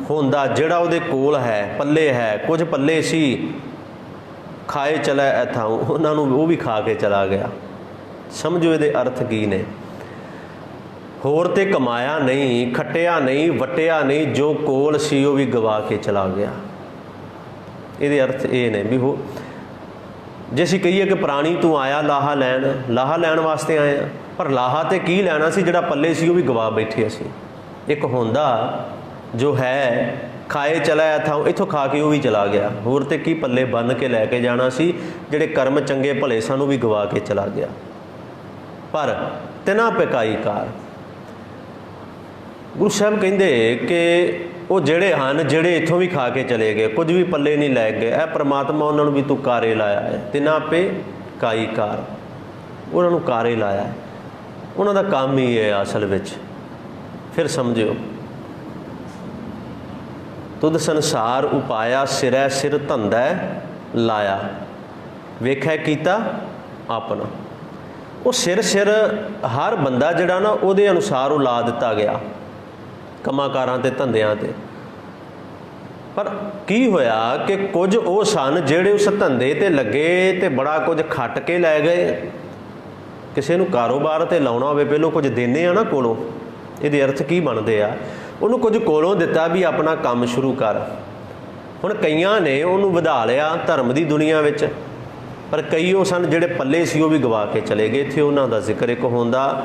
ਹੁੰਦਾ ਜਿਹੜਾ ਉਹਦੇ ਕੋਲ ਹੈ, ਪੱਲੇ ਹੈ, ਕੁਝ ਪੱਲੇ ਸੀ, ਖਾਏ ਚਲੈ ਐ ਥਾਉ, ਉਹਨਾਂ ਨੂੰ ਉਹ ਵੀ ਖਾ ਕੇ ਚਲਾ ਗਿਆ। ਸਮਝੋ ਇਹਦੇ ਅਰਥ ਕੀ ਨੇ। ਹੋਰ ਤੇ ਕਮਾਇਆ ਨਹੀਂ, ਖੱਟਿਆ ਨਹੀਂ, ਵਟਿਆ ਨਹੀਂ, ਜੋ ਕੋਲ ਸੀ ਉਹ ਵੀ ਗਵਾ ਕੇ ਚਲਾ ਗਿਆ। ਇਹਦੇ ਅਰਥ ਇਹ ਨੇ ਵੀ ਜੇ ਅਸੀਂ ਕਹੀਏ ਕਿ ਪ੍ਰਾਣੀ ਤੂੰ ਆਇਆ ਲਾਹਾ ਲੈਣ ਵਾਸਤੇ ਆਇਆ, ਪਰ ਲਾਹਾ ਤੇ ਕੀ ਲੈਣਾ ਸੀ? ਜਿਹੜਾ ਪੱਲੇ ਸੀ ਉਹ ਵੀ ਗਵਾ ਬੈਠੇ ਅਸੀਂ। ਇੱਕ ਹੁੰਦਾ ਜੋ ਹੈ ਖਾਏ ਚਲਾ ਥਾਂ, ਇੱਥੋਂ ਖਾ ਕੇ ਉਹ ਵੀ ਚਲਾ ਗਿਆ। ਹੋਰ ਤੇ ਕੀ ਪੱਲੇ ਬੰਨ੍ਹ ਕੇ ਲੈ ਕੇ ਜਾਣਾ ਸੀ? ਜਿਹੜੇ ਕਰਮ ਚੰਗੇ ਭਲੇ ਸਾਨੂੰ ਵੀ ਗਵਾ ਕੇ ਚਲਾ ਗਿਆ। ਪਰ ਤਿਨਾ ਪਿਕਾਈ ਕਾਰ, ਗੁਰੂ ਸਾਹਿਬ ਕਹਿੰਦੇ ਕਿ ਉਹ ਜਿਹੜੇ ਹਨ, ਜਿਹੜੇ ਇੱਥੋਂ ਵੀ ਖਾ ਕੇ ਚਲੇ ਗਏ, ਕੁਝ ਵੀ ਪੱਲੇ ਨਹੀਂ ਲੈ ਗਏ, ਇਹ ਪ੍ਰਮਾਤਮਾ ਉਹਨਾਂ ਨੂੰ ਵੀ ਤੂੰ ਕਾਰੇ ਲਾਇਆ ਹੈ। ਤਿਨਾ ਪਿਕਾਈ ਕਾਰ, ਉਹਨਾਂ ਨੂੰ ਕਾਰੇ ਲਾਇਆ ਹੈ। ਉਹਨਾਂ ਦਾ ਕੰਮ ਹੀ ਹੈ ਅਸਲ ਵਿੱਚ। ਫਿਰ ਸਮਝਿਓ, ਤੁਧ ਸੰਸਾਰ ਉਪਾਇਆ, ਸਿਰੈ ਸਿਰ ਧੰਦਾ ਲਾਇਆ, ਵੇਖਿਆ ਕੀਤਾ ਆਪਣਾ। ਉਹ ਸਿਰ ਹਰ ਬੰਦਾ ਜਿਹੜਾ ਨਾ ਉਹਦੇ ਅਨੁਸਾਰ ਉਹ ਲਾ ਦਿੱਤਾ ਗਿਆ ਕੰਮਾਂ-ਕਾਰਾਂ ਤੇ ਧੰਦਿਆਂ ਤੇ। ਪਰ ਕੀ ਹੋਇਆ ਕਿ ਕੁਝ ਉਹ ਸਨ ਜਿਹੜੇ ਉਸ ਧੰਦੇ ਤੇ ਲੱਗੇ ਤੇ ਬੜਾ ਕੁਝ ਖੱਟ ਕੇ ਲੈ ਗਏ। ਕਿਸੇ ਨੂੰ ਕਾਰੋਬਾਰ ਤੇ ਲਾਉਣਾ ਹੋਵੇ, ਪਹਿਲੋਂ ਕੁਝ ਦੇਣੇ ਆ ਨਾ ਕੋਲੋਂ, ਇਹਦੇ ਅਰਥ ਕੀ ਬਣਦੇ ਆ? ਉਹਨੂੰ ਕੁਝ ਕੋਲੋਂ ਦਿੱਤਾ ਵੀ ਆਪਣਾ ਕੰਮ ਸ਼ੁਰੂ ਕਰ। ਹੁਣ ਕਈਆਂ ਨੇ ਉਹਨੂੰ ਵਧਾ ਲਿਆ ਧਰਮ ਦੀ ਦੁਨੀਆ ਵਿੱਚ, ਪਰ ਕਈ ਉਹ ਸਨ ਜਿਹੜੇ ਪੱਲੇ ਸੀ ਉਹ ਵੀ ਗਵਾ ਕੇ ਚਲੇ ਗਏ। ਇੱਥੇ ਉਹਨਾਂ ਦਾ ਜ਼ਿਕਰ ਇੱਕ ਹੁੰਦਾ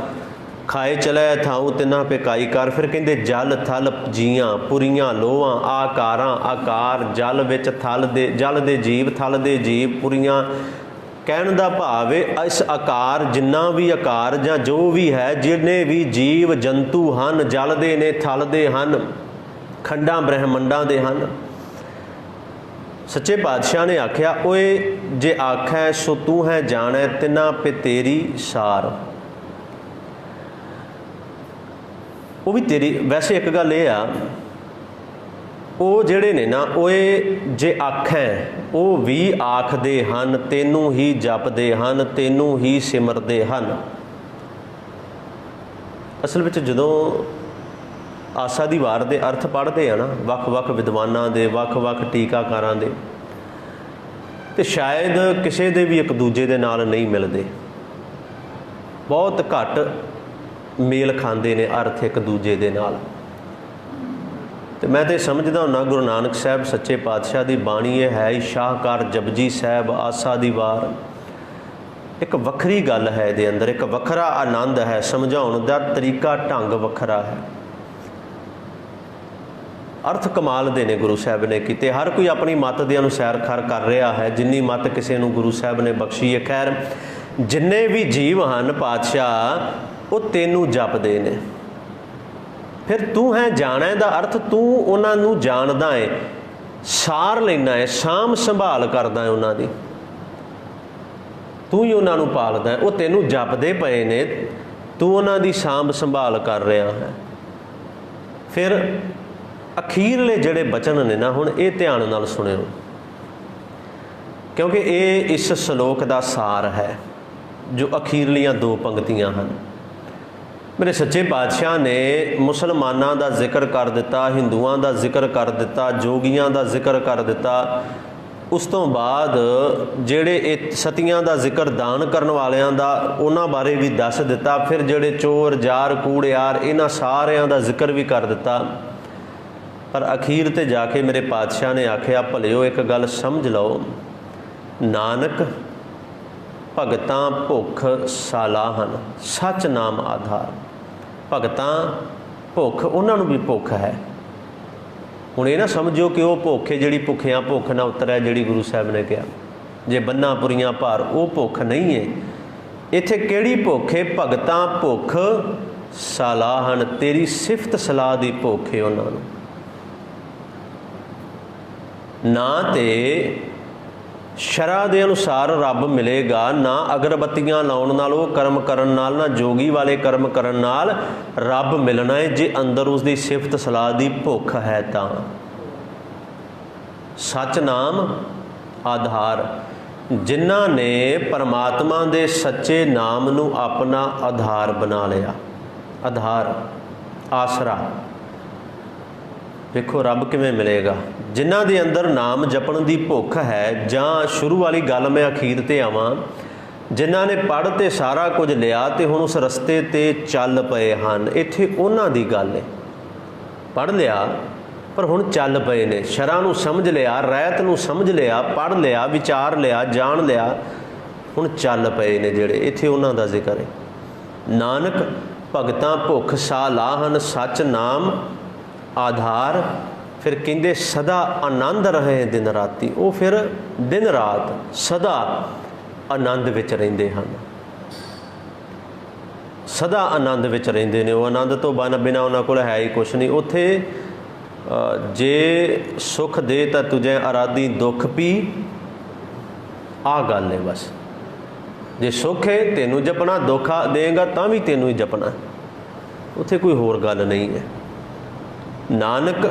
ਖਾਏ ਚਲੈ ਥਾਉ ਤਿਨਾ ਪਿਕਾਈ ਕਰ। ਫਿਰ ਕਹਿੰਦੇ ਜਲ ਥਲ ਜੀਆਂ, ਪੁਰੀਆਂ ਲੋਹਾਂ, ਆਕਾਰਾਂ ਆਕਾਰ, ਜਲ ਵਿੱਚ ਥਲ ਦੇ, ਜਲ ਦੇ ਜੀਵ, ਥਲ ਦੇ ਜੀਵ, ਪੁਰੀਆਂ। ਕਹਿਣ ਦਾ ਭਾਵ ਹੈ ਇਸ ਆਕਾਰ, ਜਿੰਨਾ ਵੀ ਆਕਾਰ ਜਾਂ ਜੋ ਵੀ ਹੈ, ਜਿੰਨੇ ਵੀ ਜੀਵ ਜੰਤੂ ਹਨ, ਜਲ ਦੇ ਨੇ, ਥਲ ਦੇ ਹਨ, ਖੰਡਾਂ ਬ੍ਰਹਿਮੰਡਾਂ ਦੇ ਹਨ। ਸੱਚੇ ਪਾਤਸ਼ਾਹ ਨੇ ਆਖਿਆ, ਓਏ ਜੇ ਆਖੈ ਸੋ ਤੂੰ ਹੈ ਜਾਣੈ, ਤਿਨਾ ਪੇ ਤੇਰੀ ਸਾਰ। ਉਹ ਵੀ ਤੇਰੀ। ਵੈਸੇ ਇੱਕ ਗੱਲ ਇਹ ਆ, ਉਹ ਜਿਹੜੇ ਨੇ ਨਾ ਉਹ ਜੇ ਆਖੈ ਉਹ ਵੀ ਆਖਦੇ ਹਨ, ਤੈਨੂੰ ਹੀ ਜਪਦੇ ਹਨ, ਤੈਨੂੰ ਹੀ ਸਿਮਰਦੇ ਹਨ। ਅਸਲ ਵਿੱਚ ਜਦੋਂ ਆਸਾ ਦੀ ਵਾਰ ਦੇ ਅਰਥ ਪੜ੍ਹਦੇ ਆ ਨਾ ਵੱਖ-ਵੱਖ ਵਿਦਵਾਨਾਂ ਦੇ, ਵੱਖ-ਵੱਖ ਟੀਕਾਕਾਰਾਂ ਦੇ, ਤੇ ਸ਼ਾਇਦ ਕਿਸੇ ਦੇ ਵੀ ਇੱਕ ਦੂਜੇ ਦੇ ਨਾਲ ਨਹੀਂ ਮਿਲਦੇ, ਬਹੁਤ ਘੱਟ ਮੇਲ ਖਾਂਦੇ ਨੇ ਅਰਥ ਇੱਕ ਦੂਜੇ ਦੇ ਨਾਲ। ਤੇ ਮੈਂ ਤਾਂ ਸਮਝਦਾ ਹੁੰਦਾ ਗੁਰੂ ਨਾਨਕ ਸਾਹਿਬ ਸੱਚੇ ਪਾਤਸ਼ਾਹ ਦੀ ਬਾਣੀ ਇਹ ਹੈ ਹੀ ਸ਼ਾਹਕਾਰ ਜਪਜੀ ਸਾਹਿਬ ਆਸਾ ਦੀ ਵਾਰ, ਇੱਕ ਵੱਖਰੀ ਗੱਲ ਹੈ ਇਹਦੇ ਅੰਦਰ, ਇੱਕ ਵੱਖਰਾ ਆਨੰਦ ਹੈ, ਸਮਝਾਉਣ ਦਾ ਤਰੀਕਾ ਢੰਗ ਵੱਖਰਾ ਹੈ। ਅਰਥ ਕਮਾਲ ਦੇ ਨੇ ਗੁਰੂ ਸਾਹਿਬ ਨੇ ਕੀਤੇ। ਹਰ ਕੋਈ ਆਪਣੀ ਮੱਤ ਦੇ ਅਨੁਸਾਰ ਕਰ ਰਿਹਾ ਹੈ, ਜਿੰਨੀ ਮੱਤ ਕਿਸੇ ਨੂੰ ਗੁਰੂ ਸਾਹਿਬ ਨੇ ਬਖਸ਼ੀ ਹੈ। ਖੈਰ ਜਿੰਨੇ ਵੀ ਜੀਵ ਹਨ ਪਾਤਸ਼ਾਹ ਉਹ ਤੈਨੂੰ ਜਪਦੇ ਨੇ। ਫਿਰ ਤੂੰ ਹੈ ਜਾਣੈ ਦਾ ਅਰਥ ਤੂੰ ਉਹਨਾਂ ਨੂੰ ਜਾਣਦਾ ਹੈ, ਸਾਰ ਲੈਣਾ ਹੈ, ਸਾਂਭ ਸੰਭਾਲ ਕਰਦਾ ਹੈ ਉਹਨਾਂ ਦੀ, ਤੂੰ ਹੀ ਉਹਨਾਂ ਨੂੰ ਪਾਲਦਾ ਹੈ। ਉਹ ਤੈਨੂੰ ਜਪਦੇ ਪਏ ਨੇ, ਤੂੰ ਉਹਨਾਂ ਦੀ ਸਾਂਭ ਸੰਭਾਲ ਕਰ ਰਿਹਾ ਹੈ। ਫਿਰ ਅਖੀਰਲੇ ਜਿਹੜੇ ਬਚਨ ਨੇ ਨਾ, ਹੁਣ ਇਹ ਧਿਆਨ ਨਾਲ ਸੁਣਿਓ, ਕਿਉਂਕਿ ਇਹ ਇਸ ਸ਼ਲੋਕ ਦਾ ਸਾਰ ਹੈ, ਜੋ ਅਖੀਰਲੀਆਂ ਦੋ ਪੰਕਤੀਆਂ ਹਨ। ਮੇਰੇ ਸੱਚੇ ਪਾਤਸ਼ਾਹ ਨੇ ਮੁਸਲਮਾਨਾਂ ਦਾ ਜ਼ਿਕਰ ਕਰ ਦਿੱਤਾ, ਹਿੰਦੂਆਂ ਦਾ ਜ਼ਿਕਰ ਕਰ ਦਿੱਤਾ, ਜੋਗੀਆਂ ਦਾ ਜ਼ਿਕਰ ਕਰ ਦਿੱਤਾ, ਉਸ ਤੋਂ ਬਾਅਦ ਜਿਹੜੇ ਇਹ ਸਤੀਆਂ ਦਾ ਜ਼ਿਕਰ ਦਾਨ ਕਰਨ ਵਾਲਿਆਂ ਦਾ ਉਹਨਾਂ ਬਾਰੇ ਵੀ ਦੱਸ ਦਿੱਤਾ, ਫਿਰ ਜਿਹੜੇ ਚੋਰ ਜਾਰ ਕੂੜਿਆਰ ਇਹਨਾਂ ਸਾਰਿਆਂ ਦਾ ਜ਼ਿਕਰ ਵੀ ਕਰ ਦਿੱਤਾ। ਪਰ ਅਖੀਰ ਤੇ ਜਾ ਕੇ ਮੇਰੇ ਪਾਤਸ਼ਾਹ ਨੇ ਆਖਿਆ, ਭਲਿਓ ਇੱਕ ਗੱਲ ਸਮਝ ਲਓ, ਨਾਨਕ ਭਗਤਾਂ ਭੁੱਖ ਸਾਲਾਹਨ, ਸੱਚ ਨਾਮ ਆਧਾਰ। ਭਗਤਾਂ ਭੁੱਖ, ਉਹਨਾਂ ਨੂੰ ਵੀ ਭੁੱਖ ਹੈ। ਹੁਣ ਇਹ ਨਾ ਸਮਝੋ ਕਿ ਉਹ ਭੁੱਖ ਹੈ ਜਿਹੜੀ ਭੁੱਖਿਆਂ ਭੁੱਖ ਨਾ ਉਤਰਿਆ, ਜਿਹੜੀ ਗੁਰੂ ਸਾਹਿਬ ਨੇ ਕਿਹਾ ਜੇ ਬੰਨਾ ਪੁਰੀਆਂ ਭਾਰ, ਉਹ ਭੁੱਖ ਨਹੀਂ ਹੈ। ਇੱਥੇ ਕਿਹੜੀ ਭੁੱਖ ਹੈ? ਭਗਤਾਂ ਭੁੱਖ ਸਾਲਾਹਨ, ਤੇਰੀ ਸਿਫਤ ਸਲਾਹ ਦੀ ਭੁੱਖ ਹੈ ਉਹਨਾਂ ਨੂੰ। ਨਾ ਤੇ ਸ਼ਰ੍ਹਾ ਦੇ ਅਨੁਸਾਰ ਰੱਬ ਮਿਲੇਗਾ, ਨਾ ਅਗਰਬੱਤੀਆਂ ਲਾਉਣ ਨਾਲ, ਉਹ ਕਰਮ ਕਰਨ ਨਾਲ, ਨਾ ਜੋਗੀ ਵਾਲੇ ਕਰਮ ਕਰਨ ਨਾਲ ਰੱਬ ਮਿਲਣਾ ਹੈ, ਜੇ ਅੰਦਰ ਉਸਦੀ ਸਿਫਤ ਸਲਾਹ ਦੀ ਭੁੱਖ ਹੈ ਤਾਂ। ਸੱਚ ਨਾਮ ਆਧਾਰ, ਜਿਨ੍ਹਾਂ ਨੇ ਪਰਮਾਤਮਾ ਦੇ ਸੱਚੇ ਨਾਮ ਨੂੰ ਆਪਣਾ ਆਧਾਰ ਬਣਾ ਲਿਆ, ਆਧਾਰ ਆਸਰਾ। ਵੇਖੋ ਰੱਬ ਕਿਵੇਂ ਮਿਲੇਗਾ? ਜਿਨ੍ਹਾਂ ਦੇ ਅੰਦਰ ਨਾਮ ਜਪਣ ਦੀ ਭੁੱਖ ਹੈ, ਜਾਂ ਸ਼ੁਰੂ ਵਾਲੀ ਗੱਲ ਮੈਂ ਅਖੀਰ ਤੇ ਆਵਾਂ, ਜਿਨ੍ਹਾਂ ਨੇ ਪੜ੍ਹ ਤੇ ਸਾਰਾ ਕੁਝ ਲਿਆ ਤੇ ਹੁਣ ਉਸ ਰਸਤੇ ਤੇ ਚੱਲ ਪਏ ਹਨ, ਇੱਥੇ ਉਹਨਾਂ ਦੀ ਗੱਲ ਹੈ। ਪੜ੍ਹ ਲਿਆ ਪਰ ਹੁਣ ਚੱਲ ਪਏ ਨੇ, ਸ਼ਰ੍ਹਾ ਨੂੰ ਸਮਝ ਲਿਆ, ਰਹਿਤ ਨੂੰ ਸਮਝ ਲਿਆ, ਪੜ੍ਹ ਲਿਆ, ਵਿਚਾਰ ਲਿਆ, ਜਾਣ ਲਿਆ, ਹੁਣ ਚੱਲ ਪਏ ਨੇ ਜਿਹੜੇ, ਇੱਥੇ ਉਹਨਾਂ ਦਾ ਜ਼ਿਕਰ ਹੈ। ਨਾਨਕ ਭਗਤਾਂ ਭੁੱਖ ਸਾਲਾਹਨ, ਸੱਚ ਨਾਮ ਆਧਾਰ। ਫਿਰ ਕਹਿੰਦੇ ਸਦਾ ਆਨੰਦ ਰਹੇ ਦਿਨ ਰਾਤੀ, ਉਹ ਫਿਰ ਦਿਨ ਰਾਤ ਸਦਾ ਆਨੰਦ ਵਿੱਚ ਰਹਿੰਦੇ ਹਨ, ਸਦਾ ਆਨੰਦ ਵਿੱਚ ਰਹਿੰਦੇ ਨੇ। ਉਹ ਆਨੰਦ ਤੋਂ ਬਿਨਾਂ ਉਹਨਾਂ ਕੋਲ ਹੈ ਹੀ ਕੁਛ ਨਹੀਂ। ਉੱਥੇ ਜੇ ਸੁੱਖ ਦੇ ਤਾਂ ਤੁਝੇ ਅਰਾਧੀ ਦੁੱਖ ਪੀ, ਆਹ ਗੱਲ ਹੈ ਬਸ। ਜੇ ਸੁੱਖ ਹੈ ਤੈਨੂੰ ਜਪਣਾ, ਦੁੱਖ ਦੇਗਾ ਤਾਂ ਵੀ ਤੈਨੂੰ ਹੀ ਜਪਣਾ, ਉੱਥੇ ਕੋਈ ਹੋਰ ਗੱਲ ਨਹੀਂ ਹੈ। ਨਾਨਕ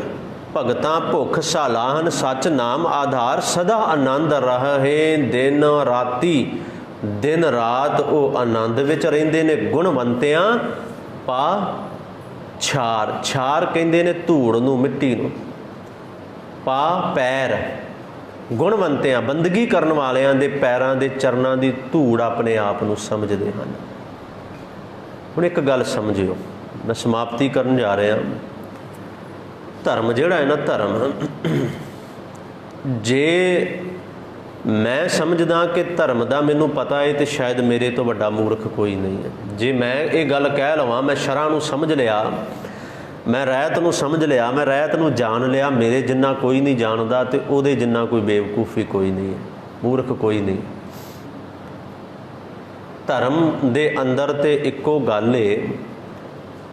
ਭਗਤਾਂ ਭੁੱਖ ਸਾਲਾਹਨ, ਸੱਚ ਨਾਮ ਆਧਾਰ, ਸਦਾ ਆਨੰਦ ਰਹੇ ਦਿਨ ਰਾਤੀ। ਦਿਨ ਰਾਤ ਉਹ ਆਨੰਦ ਵਿੱਚ ਰਹਿੰਦੇ ਨੇ। ਗੁਣਵੰਤਿਆਂ ਪਾ ਛਾਰ, ਛਾਰ ਕਹਿੰਦੇ ਨੇ ਧੂੜ ਨੂੰ, ਮਿੱਟੀ ਨੂੰ, ਪਾ ਪੈਰ। ਗੁਣਵੰਤਿਆਂ ਬੰਦਗੀ ਕਰਨ ਵਾਲਿਆਂ ਦੇ ਪੈਰਾਂ ਦੇ ਚਰਨਾਂ ਦੀ ਧੂੜ ਆਪਣੇ ਆਪ ਨੂੰ ਸਮਝਦੇ ਹਨ। ਹੁਣ ਇੱਕ ਗੱਲ ਸਮਝਿਓ, ਮੈਂ ਸਮਾਪਤੀ ਕਰਨ ਜਾ ਰਿਹਾ। ਧਰਮ ਜਿਹੜਾ ਹੈ ਨਾ, ਧਰਮ, ਜੇ ਮੈਂ ਸਮਝਦਾ ਕਿ ਧਰਮ ਦਾ ਮੈਨੂੰ ਪਤਾ ਹੈ ਤੇ ਸ਼ਾਇਦ ਮੇਰੇ ਤੋਂ ਵੱਡਾ ਮੂਰਖ ਕੋਈ ਨਹੀਂ ਹੈ। ਜੇ ਮੈਂ ਇਹ ਗੱਲ ਕਹਿ ਲਵਾਂ, ਮੈਂ ਸ਼ਰ੍ਹਾ ਨੂੰ ਸਮਝ ਲਿਆ, ਮੈਂ ਰਹਿਤ ਨੂੰ ਸਮਝ ਲਿਆ, ਮੈਂ ਰਹਿਤ ਨੂੰ ਜਾਣ ਲਿਆ, ਮੇਰੇ ਜਿੰਨਾ ਕੋਈ ਨਹੀਂ ਜਾਣਦਾ ਤੇ ਉਹਦੇ ਜਿੰਨਾ ਕੋਈ ਬੇਵਕੂਫੀ ਕੋਈ ਨਹੀਂ ਹੈ, ਮੂਰਖ ਕੋਈ ਨਹੀਂ। ਧਰਮ ਦੇ ਅੰਦਰ ਤੇ ਇੱਕੋ ਗੱਲ ਏ,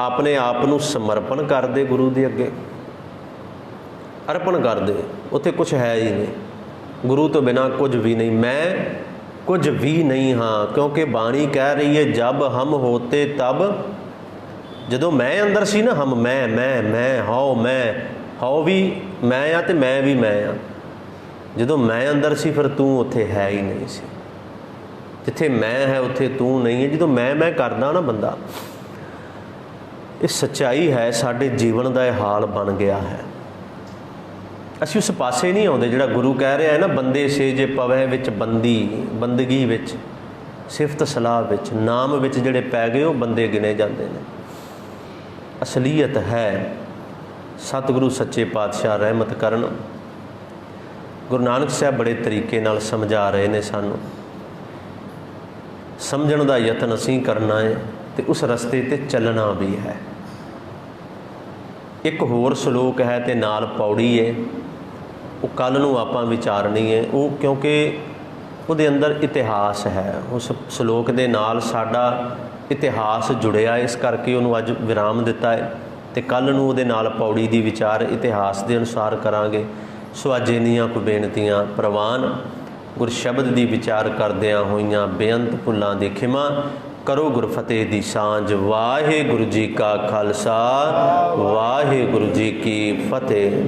ਆਪਣੇ ਆਪ ਨੂੰ ਸਮਰਪਣ ਕਰਦੇ ਗੁਰੂ ਦੇ ਅੱਗੇ, ਅਰਪਣ ਕਰਦੇ। ਉੱਥੇ ਕੁਛ ਹੈ ਹੀ ਨਹੀਂ, ਗੁਰੂ ਤੋਂ ਬਿਨਾਂ ਕੁਝ ਵੀ ਨਹੀਂ। ਮੈਂ ਕੁਝ ਵੀ ਨਹੀਂ ਹਾਂ, ਕਿਉਂਕਿ ਬਾਣੀ ਕਹਿ ਰਹੀ ਹੈ ਜਬ ਹਮ ਹੋਤੇ ਤਬ, ਜਦੋਂ ਮੈਂ ਅੰਦਰ ਸੀ ਨਾ, ਹਮ ਮੈਂ ਹਾਓ ਮੈਂ, ਹਉ ਵੀ ਮੈਂ ਆ ਤੇ ਮੈਂ ਵੀ ਮੈਂ ਆ। ਜਦੋਂ ਮੈਂ ਅੰਦਰ ਸੀ ਫਿਰ ਤੂੰ ਉੱਥੇ ਹੈ ਹੀ ਨਹੀਂ ਸੀ। ਜਿੱਥੇ ਮੈਂ ਹੈ ਉੱਥੇ ਤੂੰ ਨਹੀਂ ਹੈ। ਜਦੋਂ ਮੈਂ ਕਰਦਾ ਨਾ ਬੰਦਾ, ਇਹ ਸੱਚਾਈ ਹੈ। ਸਾਡੇ ਜੀਵਨ ਦਾ ਇਹ ਹਾਲ ਬਣ ਗਿਆ ਹੈ। ਅਸੀਂ ਉਸ ਪਾਸੇ ਨਹੀਂ ਆਉਂਦੇ ਜਿਹੜਾ ਗੁਰੂ ਕਹਿ ਰਿਹਾ ਹੈ ਨਾ, ਬੰਦੇ ਸੇ ਜੇ ਪਵੈ ਵਿੱਚ ਬੰਦਗੀ ਵਿੱਚ, ਸਿਫਤ ਸਲਾਹ ਵਿੱਚ, ਨਾਮ ਵਿੱਚ ਜਿਹੜੇ ਪੈ ਗਏ ਉਹ ਬੰਦੇ ਗਿਣੇ ਜਾਂਦੇ ਨੇ। ਅਸਲੀਅਤ ਹੈ। ਸਤਿਗੁਰੂ ਸੱਚੇ ਪਾਤਸ਼ਾਹ ਰਹਿਮਤ ਕਰਨ। ਗੁਰੂ ਨਾਨਕ ਸਾਹਿਬ ਬੜੇ ਤਰੀਕੇ ਨਾਲ ਸਮਝਾ ਰਹੇ ਨੇ ਸਾਨੂੰ। ਸਮਝਣ ਦਾ ਯਤਨ ਅਸੀਂ ਕਰਨਾ ਹੈ ਤੇ ਉਸ ਰਸਤੇ 'ਤੇ ਚੱਲਣਾ ਵੀ ਹੈ। ਇੱਕ ਹੋਰ ਸਲੋਕ ਹੈ ਤੇ ਨਾਲ ਪੌੜੀ ਹੈ, ਉਹ ਕੱਲ੍ਹ ਨੂੰ ਆਪਾਂ ਵਿਚਾਰਨੀ ਹੈ। ਉਹ ਕਿਉਂਕਿ ਉਹਦੇ ਅੰਦਰ ਇਤਿਹਾਸ ਹੈ। ਉਸ ਸਲੋਕ ਦੇ ਨਾਲ ਸਾਡਾ ਇਤਿਹਾਸ ਜੁੜਿਆ, ਇਸ ਕਰਕੇ ਉਹਨੂੰ ਅੱਜ ਵਿਰਾਮ ਦਿੱਤਾ ਹੈ ਤੇ ਕੱਲ੍ਹ ਨੂੰ ਉਹਦੇ ਨਾਲ ਪੌੜੀ ਦੀ ਵਿਚਾਰ ਇਤਿਹਾਸ ਦੇ ਅਨੁਸਾਰ ਕਰਾਂਗੇ। ਸੋ ਅੱਜ ਇੰਨੀਆਂ ਕੁ ਬੇਨਤੀਆਂ ਪ੍ਰਵਾਨ। ਗੁਰ ਸ਼ਬਦ ਦੀ ਵਿਚਾਰ ਕਰਦਿਆਂ ਹੋਈਆਂ ਬੇਅੰਤ ਭੁੱਲਾਂ ਦੀ ਖਿਮਾ ਕਰੋ। ਗੁਰਫਤਿਹ ਦੀ ਸਾਂਝ। ਵਾਹਿਗੁਰੂ ਜੀ ਕਾ ਖਾਲਸਾ, ਵਾਹਿਗੁਰੂ ਜੀ ਕੀ ਫਤਿਹ।